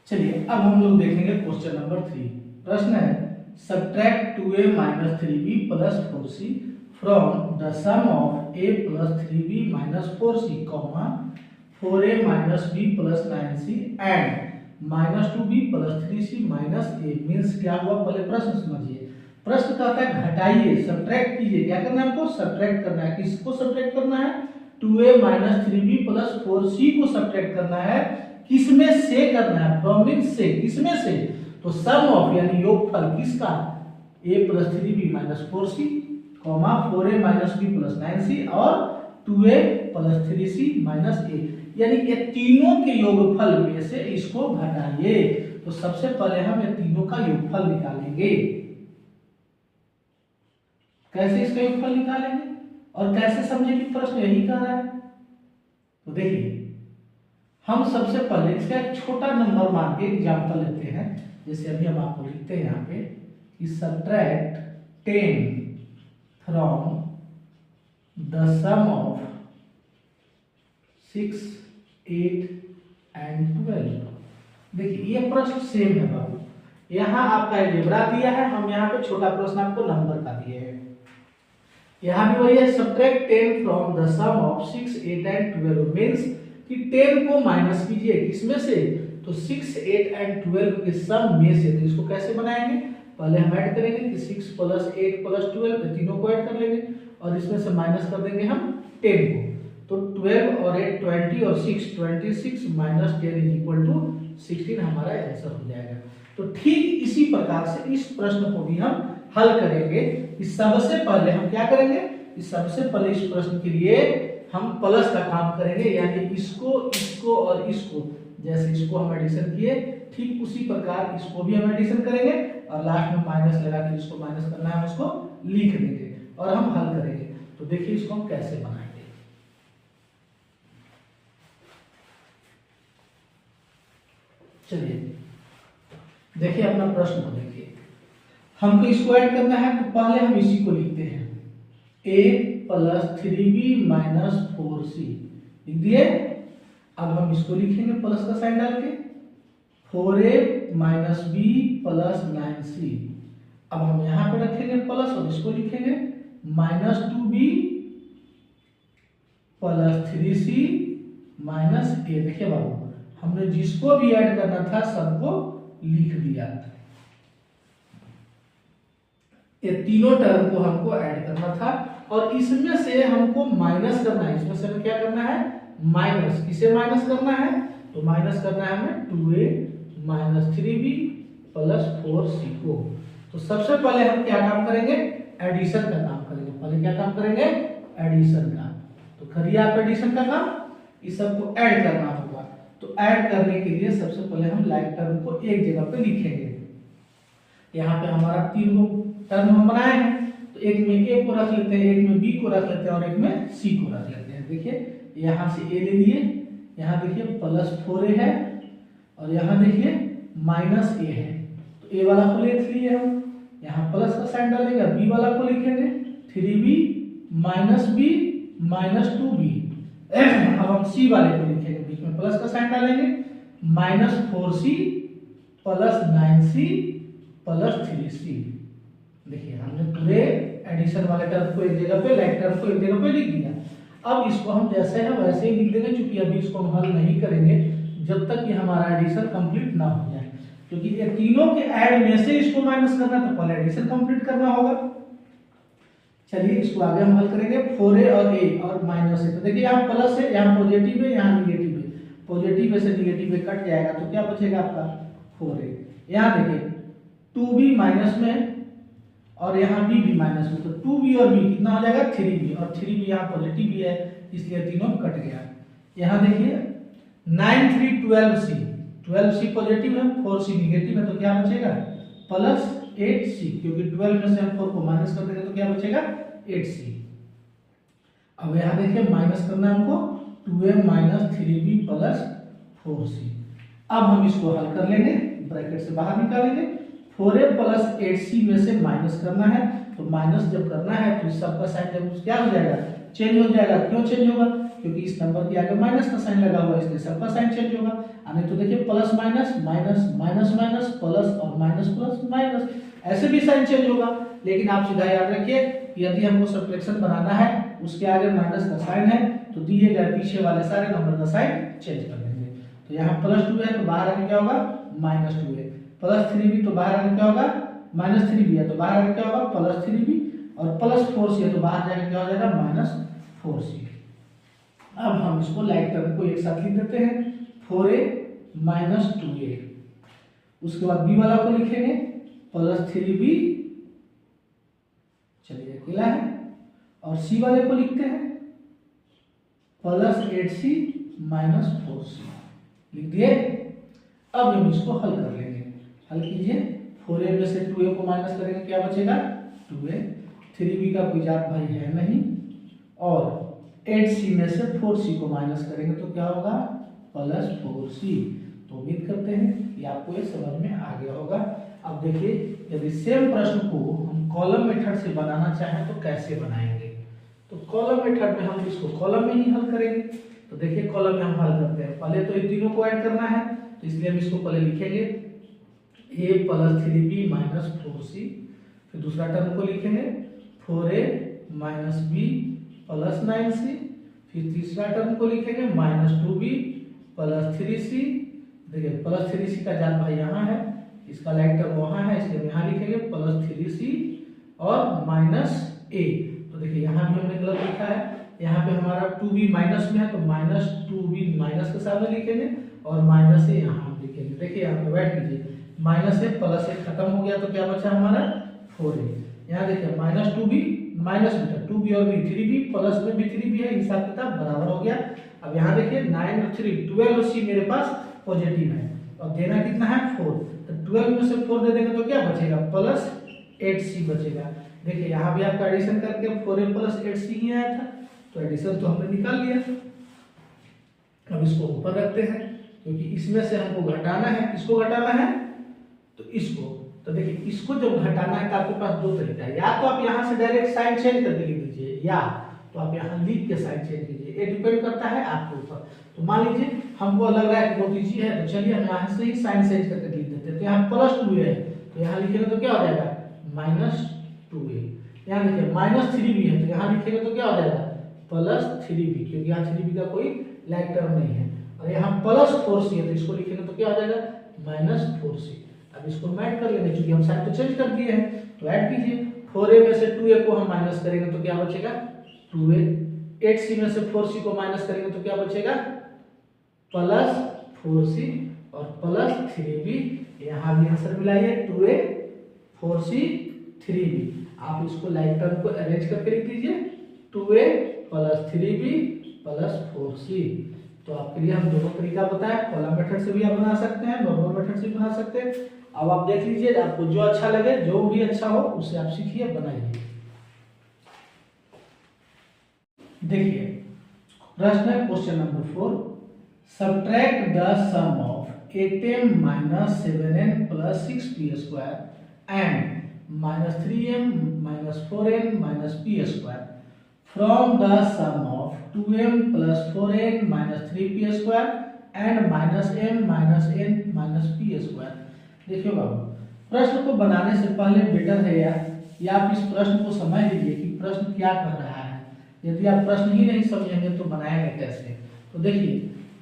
चलिए अब हम लोग देखेंगे क्वेश्चन नंबर 3। प्रश्न है subtract 2a minus 3b plus 4c from the sum of a plus 3b minus 4c comma 4a minus b plus 9c and minus 2b plus 3c minus a means क्या हुआ, पहले प्रश्न समझिए। प्रश्न कहता है घटाइए, सब्ट्रैक्ट कीजिए। क्या करना है हमको? सब्ट्रैक्ट करना है। किसको सब्ट्रैक्ट करना है? 2a minus 3b plus 4c को सब्ट्रैक्ट करना है। किसमें से करना है? फ्रॉम मीन्स से। किसमें से? तो सम ऑफ यानी योगफल किसका? a plus 3b minus 4c comma 4a minus b plus 9c और 2a plus 3c minus a, यानी ये तीनों के योगफल में से इसको घटाइए। तो सबसे पहले हम ये तीनों का योगफल निकालेंगे। कैसे इसका योगफल निकालेंगे और कैसे समझे कि प्रश्न यही कह रहा है? तो देखिए हम सबसे पहले इसका एक छोटा नंबर मान के एग्जांपल लेते हैं। जैसे अभी हम आपको लिखते हैं यहाँ पे कि subtract 10 from the sum of 6, 8 and 12। देखिए ये प्रश्न सेम है बाबू। यहाँ आपका अलजेब्रा दिया है, हम यहाँ पे छोटा प्रश्न आपको नंबर का दिए हैं। यहाँ भी वही है, subtract 10 from the sum of 6, 8 and 12 means कि 10 को माइनस कीजिए। किसमें से? तो 6, 8 एंड 12 के सम में से। तो इसको कैसे बनाएंगे? पहले हम ऐड करेंगे कि 6 प्लस 8 प्लस 12, तीनों को ऐड कर लेंगे और इसमें से माइनस कर देंगे हम 10 को। तो 12 और 8 20 और 6 26 माइनस 10 इज इक्वल टू 16 हमारा आंसर हो जाएगा। तो ठीक इसी प्रकार से इस प्रश्न को भी हम हल करेंगे। इस सबसे पहले हम क्या करेंगे? इस सबसे पहले इस प्रश्न के लिए हम प्लस का काम करेंगे, यानी इसको, इसको और इसको, जैसे इसको हम एडिशन किए ठीक उसी प्रकार इसको भी हम एडिशन करेंगे और लास्ट में माइनस लगा के इसको माइनस करना है, हम उसको लिख देंगे और हम हल करेंगे। तो देखिए इसको हम कैसे बनाएंगे। चलिए देखिए अपना प्रश्न को देखिए। हमको इसको ऐड करना है तो पहले हम इसी को लिखते हैं a plus 3b minus 4c लिख दिए। अब हम इसको लिखेंगे प्लस का साइन डाल के 4a minus b plus 9c। अब हम यहाँ पे रखेंगे प्लस और इसको लिखेंगे minus 2b plus 3c minus a। देखिए बाबू हमने जिसको भी ऐड करना था सबको लिख दिया। ये तीनों टर्म को हमको ऐड करना था और इसमें से हमको माइनस करना है। इसमें से हमें क्या करना है? माइनस। किसे माइनस करना है? तो माइनस करना है हमें 2a minus 3b plus 4c को। तो सबसे पहले हम क्या काम करेंगे? एडिशन का काम करेंगे। पहले क्या काम करेंगे? एडिशन का। तो करिए आप एडिशन का काम। इस सबको ऐड करना होगा। तो ऐड करने के लिए सबसे पहले हम लाइक टर्म को एक जगह पे लिखेंगे। यहाँ पे हमारा 3 टर्म हम बनाए हैं, तो एक में a को रख लेते हैं, एक में b को रख लेते हैं और एक में c को रख लेते हैं। देखिए यहाँ से a ले लिए, यहाँ देखिए प्लस 4a है और यहाँ देखिए माइनस a है। तो a वाला को लिख लिए हम, यहाँ प्लस का साइन डालेंगे, b वाला को लिखेंगे 3b minus b minus 2b। अब हम c वाले को लिखेंगे, बीच में प्लस का साइन डालेंगे minus 4c plus 9c plus 3c। देखिए हमने पूरे एडिशन वाले टर्म को एक जगह पे, लाइक टर्म को एक जगह पे लिख दिया। अब इसको हम जैसे है वैसे ही लिख देंगे, क्योंकि अभी इसको हम हल नहीं करेंगे जब तक कि हमारा एडिशन कंप्लीट ना हो जाए। क्योंकि ये तीनों के ऐड में से इसको माइनस करना है तो पहले एडिशन कंप्लीट करना होगा। चलिए इसको आगे हम हल करेंगे। 4a और a और माइनस है, तो देखिए यहाँ प्लस है, यहाँ पॉजिटिव है, यहाँ निगेटिव है। पॉजिटिव में से निगेटिव में कट जाएगा तो क्या बचेगा आपका 4a। यहाँ देखिए 2b माइनस में और यहाँ b भी माइनस में, तो 2b और b कितना हो जाएगा 3b, और 3b यहाँ पॉजिटिव भी है इसलिए तीनों कट गया। यहाँ देखिए 9 3 12c, 12c पॉजिटिव है, 4c निगेटिव है, तो क्या बचेगा प्लस 8c, क्योंकि 12 में से हम 4 को माइनस कर देंगे तो क्या बचेगा 8c। अब यहाँ देखिए माइनस करना है हमको 2a minus 3b plus 4c। अब हम इसको हल कर लेंगे, ब्रैकेट से बाहर निकालेंगे। 4a प्लस 8c में से माइनस करना है, तो माइनस जब करना है तो इस सबका साइन जब क्या हो जाएगा? चेंज हो जाएगा। क्यों चेंज होगा? क्योंकि इस नंबर के आगे माइनस का साइन लगा हुआ है, इसलिए सबका साइन चेंज होगा। नहीं तो देखिए plus minus minus minus minus plus और माइनस प्लस माइनस, ऐसे भी साइन चेंज होगा। लेकिन आप सीधा याद रखिए, यदि हमको सब्ट्रैक्शन बनाना है उसके आगे माइनस का साइन है तो दिए गए पीछे वाले सारे नंबर का साइन चेंज कर देंगे। तो यहाँ +2 है तो बाहर आके क्या होगा -2 है, +3b तो बाहर आके क्या होगा -3b है तो बाहर आके क्या होगा +3b, और +4c है तो बाहर जाके क्या हो जाएगा -4c। अब हम इसको लाइक टर्म को एक साथ लिख देते हैं 4a - 2a। उसके बाद b वाला को लिखेंगे +3b, चलिए अकेला है, और c वाले को लिखते हैं +8c - 4c। लिख दिए। अब हम इसको हल कर लेंगे। हल कीजिए, 4a में से 2a को माइनस करेंगे, क्या बचेगा 2a, 3b का कोई जात भाई है नहीं, और 8c में से 4c को माइनस करेंगे तो क्या होगा +4c। तो उम्मीद करते हैं कि आपको ये समझ में आ गया होगा। अब देखिए, यदि सेम प्रश्न को हम कॉलम मेथड से बनाना चाहें तो कैसे बनाएंगे। तो कॉलम मेथड में हम इसको कॉलम में ही हल करेंगे। तो देखिए कॉलम में हम हल करते हैं, पहले तो इन तीनों को ऐड करना है, तो इसलिए हम इसको पहले लिखेंगे a + 3b - 4c। फिर दूसरा टर्म को लिखेंगे 4a - b + 9c। फिर तीसरा टर्म को लिखेंगे -2b + 3c। देखिए +3c का जात भाई यहाँ है, इसका लाइक टर्म वहाँ है, इसलिए हम यहाँ लिखेंगे +3c और -a। तो देखिए यहाँ भी हमने गलत लिखा है, यहाँ पे हमारा 2b माइनस में है तो -2b माइनस के सामने लिखेंगे और -a यहाँ हम लिखेंगे। देखिए यहाँ पे बैठ कीजिए, माइनस से प्लस से खत्म हो गया तो क्या बचा हमारा 4a। यहाँ देखिए -2b माइनस में था 2b और b 3b प्लस में भी 3b है, हिसाब किताब बराबर हो गया। अब यहाँ देखिए 9 और 3 12 और c मेरे पास पॉजिटिव है और देना कितना है 4, तो 12 में से 4 दे देंगे तो क्या बचेगा +8c बचेगा। देखिए यहाँ भी आपका एडिशन करके 4a + 8c ही आया था, तो एडिशन तो हमने निकाल लिया। अब इसको ऊपर रखते हैं क्योंकि इसमें से हमको घटाना है। किसको घटाना है तो इसको। तो देखिए इसको जब घटाना है तो आपके पास दो तरीका है, या तो आप यहाँ से डायरेक्ट साइन चेंज करके लिख दीजिए, या तो आप यहाँ लिख के साइन चेंज कीजिए, ये डिपेंड करता है आपके ऊपर। तो मान लीजिए हमको लग रहा है कि बहुत ईजी है, तो चलिए हम यहाँ से ही साइन चेंज करके लिख देते हैं। तो यहाँ +2a है तो यहाँ लिखेंगे तो क्या हो जाएगा -2a। यहाँ देखिए -3b है तो यहाँ लिखेंगे तो क्या हो जाएगा +3b, क्योंकि यहाँ 3b का कोई लाइक टर्म नहीं है। और यहाँ +4c है तो इसको लिखेंगे तो क्या हो जाएगा -4c। अब इसको हम ऐड कर लेंगे, क्योंकि हम साइन तो चेंज कर दिए हैं, तो ऐड कीजिए। 4a में से 2a को हम माइनस करेंगे तो क्या बचेगा 2a, 8c में से 4c को माइनस करेंगे तो क्या बचेगा +4c और +3b। यहाँ भी आंसर मिलाइए 2a 4c 3b। आप इसको लाइक टर्म को अरेंज करके लिख दीजिए 2a + 3b + 4c। तो आपके लिए हम दोनों तरीका बताया, कॉलम मेथड से भी आप बना सकते हैं, नॉर्मल मेथड से भी बना सकते हैं। अब आप देख लीजिए, आपको जो अच्छा लगे, जो भी अच्छा हो उसे आप सीखिए, बनाइए। देखिए प्रश्न है question number 4, subtract the sum of 8m - 7n + 6p² and -3m - 4n - p² from the sum of 2m + 4n - 3p² and -m - n - p²। देखिए बाबू, प्रश्न को बनाने से पहले बेटर है या आप इस प्रश्न को समझ लीजिए कि प्रश्न क्या कह रहा है। यदि आप प्रश्न ही नहीं समझेंगे तो बनाएंगे कैसे। तो देखिए,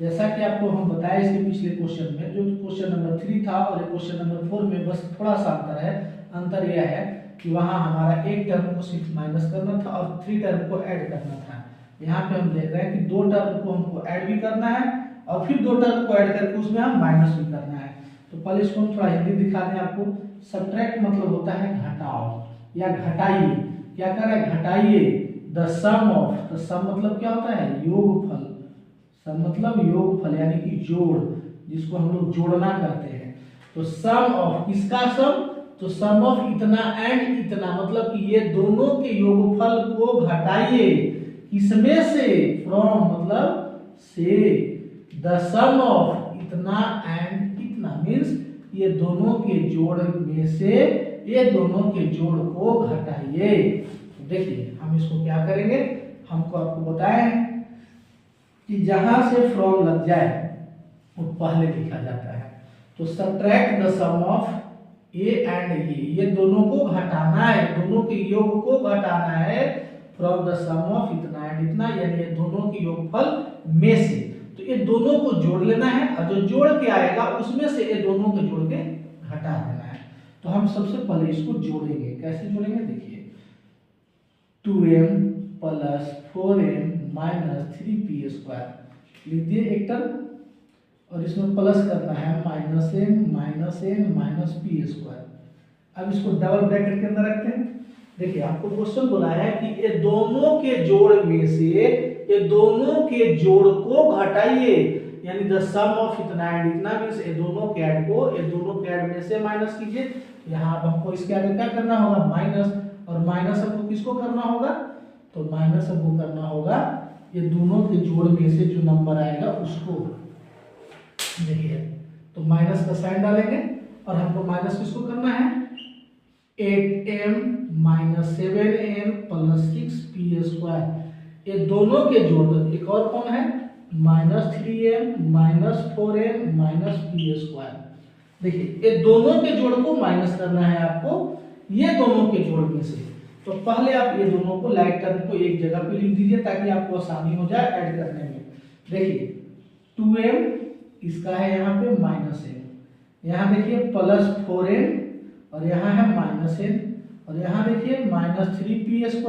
जैसा कि आपको हम बताया इसके पिछले क्वेश्चन में, जो क्वेश्चन नंबर 3 था और क्वेश्चन नंबर 4 में बस थोड़ा सा अंतर है। अंतर यह है कि वहाँ हमारा एक टर्म को सिर्फ माइनस करना था और 3 टर्म को ऐड करना था। यहाँ पे हम देख रहे हैं कि 2 टर्म को हमको ऐड भी करना है और फिर 2 टर्म को ऐड करके उसमें हम माइनस भी करना है। तो पहले इसको हम थोड़ा हिंदी दिखा दें आपको। सब्ट्रैक्ट मतलब होता है घटाओ या घटाइए। क्या कर रहा है घटाइए द सम ऑफ, तो सम मतलब क्या होता है योगफल, सम मतलब योगफल यानी कि जोड़, जिसको हम लोग जोड़ना कहते हैं। तो सम ऑफ किसका सम, तो सम ऑफ इतना एंड इतना, मतलब कि ये दोनों के योगफल को घटाइए किसमें से, फ्रॉम मतलब से, द सम ऑफ इतना एंड इतना मींस ये दोनों के जोड़ में से ये दोनों के जोड़ को घटाइए। देखिए हम इसको क्या करेंगे, हमको आपको बताएं कि जहां से फ्रॉम लग जाए वो पहले लिखा जाता है। तो subtract the sum of A and ये दोनों को घटाना है, दोनों के योग को घटाना है फ्रॉम द सम ऑफ इतना एंड इतना, यानी ये दोनों के योगफल में से। तो ये दोनों को जोड़ लेना है और जो जोड़ के आएगा उसमें से ये दोनों को जोड़ के घटा देना है। तो हम सबसे पहले इसको जोड़ेंगे। कैसे जोड़ेंगे देखिए, 2m plus 4m minus 3p² लिख दिए एक टर्म, और इसमें प्लस करना है -m माइनस p²। अब इसको डबल ब्रैकेट के अंदर रखते हैं। देखिए आपको क्वेश्चन बोला है कि ये दोनों के जोड़ में से ये दोनों के जोड़ को घटाइए, यानी द सम ऑफ इतना एंड इतना मींस ये दोनों के ऐड को ये दोनों के ऐड में से माइनस कीजिए। यहाँ अब हमको इसके आगे क्या करना होगा, माइनस, और माइनस हमको किसको करना होगा, तो माइनस हमको करना होगा ये दोनों के जोड़ में से जो नंबर आएगा उसको। देखिए तो माइनस का साइन डालेंगे और हमको माइनस किसको करना है, 8m minus 7n plus 6p²। ये दोनों के जोड़, एक और कौन है, -3m minus 4m minus p²। देखिए ये दोनों के जोड़ को माइनस करना है आपको ये दोनों के जोड़ में से। तो पहले आप ये दोनों को लाइक टर्म को एक जगह पे लिख दीजिए ताकि आपको आसानी हो जाए ऐड करने में। देखिए 2m इसका है यहाँ पे -m, यहाँ देखिए प्लस 4m और यहाँ है -n, और यहाँ देखिए -3p²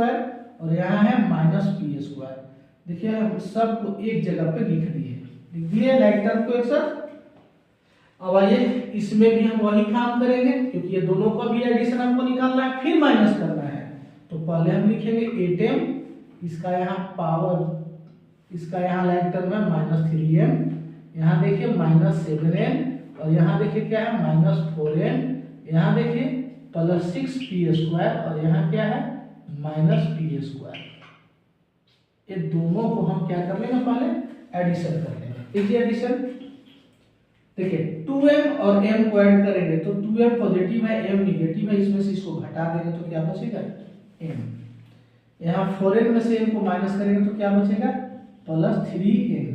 और यहाँ है -p²। देखिए हम सबको एक जगह पे लिख दिए लाइक टर्म को एक साथ। अब आइए इसमें भी हम वही काम करेंगे क्योंकि ये दोनों का भी एडिशन हमको निकालना है फिर माइनस करना है। तो पहले हम लिखेंगे 8m, इसका यहाँ पावर, इसका यहाँ लाइक टर्म है -3m, यहाँ देखिए -7n और यहाँ देखिए क्या है -4n, यहाँ देखिए प्लस 6p² और यहाँ क्या है -p²। ये दोनों को हम क्या कर लेंगे, पहले एडिशन कर लेंगे। इसी एडिशन देखिए 2m और m को ऐड करेंगे तो 2m पॉजिटिव है m निगेटिव है, इसमें से इसको घटा देंगे तो क्या बचेगा m। यहाँ 4n में से m को माइनस करेंगे तो क्या बचेगा प्लस 3n,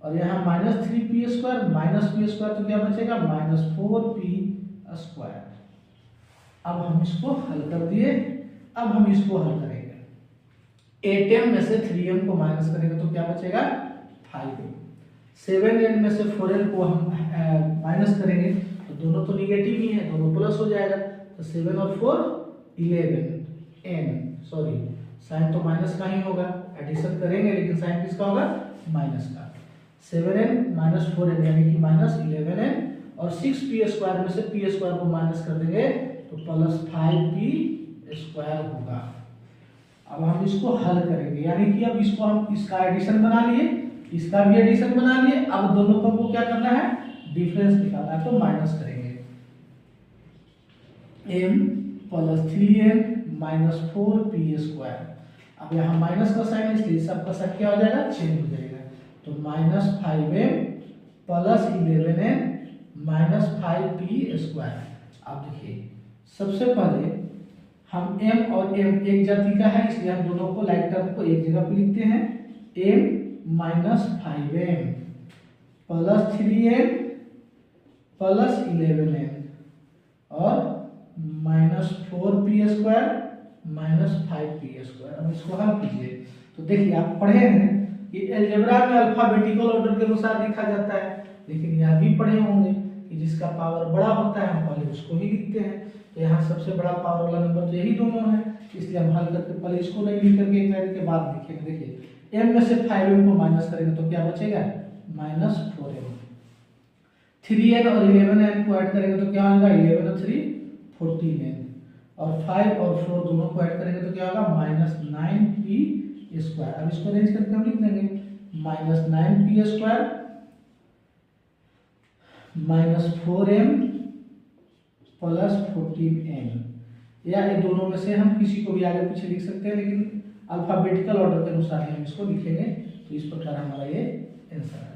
और यहाँ -3p² माइनस p² तो क्या बचेगा -4p²। अब हम इसको हल कर दिए। अब हम इसको हल करेंगे, 8m में से 3m को माइनस करेंगे तो क्या बचेगा 5m, 7n में से 4n को हम माइनस करेंगे तो दोनों तो निगेटिव ही है, दोनों प्लस हो जाएगा। तो 7 और 4 11n, सॉरी साइन तो माइनस का ही होगा, एडिशन करेंगे लेकिन साइन किसका होगा माइनस का। 7n माइनस 4n यानी कि -11n, और 6p² में से p² को माइनस कर देंगे तो प्लस 5p² होगा। अब हम इसको हल करेंगे, यानी कि अब इसको हम इसका एडिशन बना लिए, इसका भी एडिशन बना लिए। अब दोनों को क्या करना है, डिफरेंस निकालना है, तो माइनस करेंगे m plus 3n minus 4p²। अब यहाँ माइनस का साइन है इसलिए सबका सब क्या हो जाएगा चेंज हो जाएगा। तो -5m plus 11n minus 5p²। अब देखिए सबसे पहले हम m और m एक जाति का है इसलिए हम दोनों को लाइक टर्म को एक जगह पे लिखते हैं। m minus 5m plus 3n plus 11n और माइनस 4p² माइनस 5p²। अब इसको हल कीजिए तो देखिए आप पढ़े हैं कि अलजेब्रा में अल्फाबेटिकल ऑर्डर के अनुसार लिखा जाता है, लेकिन यह भी पढ़े होंगे कि जिसका पावर बड़ा होता है हम पहले उसको ही लिखते हैं। तो यहाँ सबसे बड़ा पावर वाला नंबर तो यही दोनों है, इसलिए हम हल करके पहले इसको नहीं लिख करके एक लाइन के बाद लिखेंगे। देखिए m में से 5m को माइनस करेंगे तो क्या बचेगा -4m, 3n और 11n को ऐड करेंगे तो क्या होगा 11 और 3 14n, और 5 और 4 दोनों को ऐड करेंगे तो क्या होगा -9p²। अब इसको अरेंज करके हम लिख देंगे -9p² minus 4m plus 14n, या ये दोनों में से हम किसी को भी आगे पीछे लिख सकते हैं, लेकिन अल्फाबेटिकल ऑर्डर के अनुसार हम इसको लिखेंगे। तो इस प्रकार हमारा ये आंसर है।